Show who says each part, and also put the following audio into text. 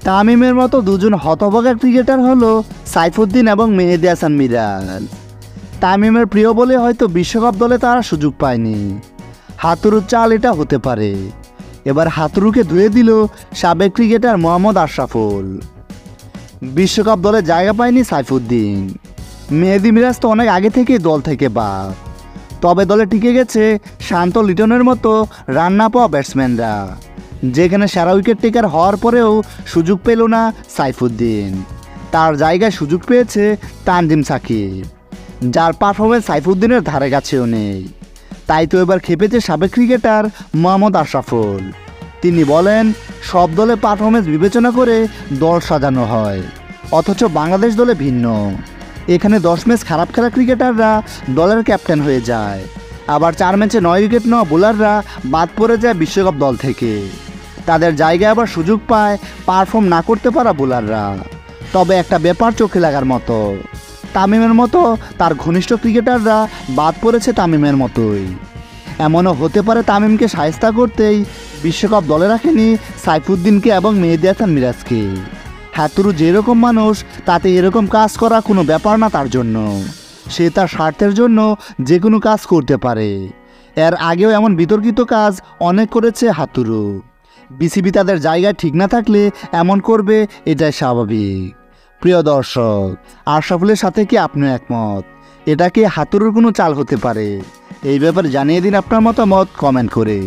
Speaker 1: তামিমের মতো দুজন হতভাগা ক্রিকেটার হলো সাইফুদ্দিন এবং মেহেদী হাসান মিরাজ। তামিমের প্রিয় বলে হয়তো বিশ্বকাপ দলে তারা সুযোগ পায়নি। হাতুরুর চাল এটা হতে পারে। এবার হাতুরুকে ধুয়ে দিল সাবেক ক্রিকেটার মোহাম্মদ আশরাফুল। বিশ্বকাপ দলে জায়গা পায়নি সাইফুদ্দিন। মেহেদী মিরাজ তো অনেক আগে থেকেই দল থেকে বাদ। তবে দলে টিকে গেছে শান্ত লিটনের মতো রান না পাওয়া ব্যাটসম্যানরা, যেখানে সেরা উইকেট টেকার হওয়ার পরেও সুযোগ পেল না সাইফুদ্দিন। তার জায়গায় সুযোগ পেয়েছে তানজিম সাকিব, যার পারফরমেন্স সাইফুদ্দিনের ধারে কাছেও নেই। তাই তো এবার খেপেছে সাবেক ক্রিকেটার মোহাম্মদ আশরাফুল। তিনি বলেন, সব দলে পারফরমেন্স বিবেচনা করে দল সাজানো হয়, অথচ বাংলাদেশ দলে ভিন্ন। এখানে 10 ম্যাচ খারাপ খেলা ক্রিকেটাররা দলের ক্যাপ্টেন হয়ে যায়, আবার 4 ম্যাচে 9 উইকেট নেওয়া বোলাররা বাদ পড়ে যায় বিশ্বকাপ দল থেকে। তাদের জায়গায় আবার সুযোগ পায় পারফর্ম না করতে পারা বোলাররা। তবে একটা ব্যাপার চোখে লাগার মতো, তামিমের মতো তার ঘনিষ্ঠ ক্রিকেটাররা বাদ পড়েছে তামিমের মতোই। এমনও হতে পারে তামিমকে শায়েস্তা করতেই বিশ্বকাপ দলে রাখেনি সাইফুদ্দিনকে এবং মেহেদী হাসান মিরাজকে। হাতুরু যেরকম মানুষ, তাতে এরকম কাজ করা কোনো ব্যাপার না তার জন্য। সে তার স্বার্থের জন্য যে কোনো কাজ করতে পারে। এর আগেও এমন বিতর্কিত কাজ অনেক করেছে হাতুরু। বিসিবি তাদের জায়গায় ঠিক না থাকলে এমন করবে, এটাই স্বাভাবিক। প্রিয় দর্শক, আশরাফুলের সাথে কি আপনি একমত? এটা কি হাতুরুর কোনো চাল হতে পারে? এই ব্যাপারে জানিয়ে দিন আপনার মতামত কমেন্ট করে।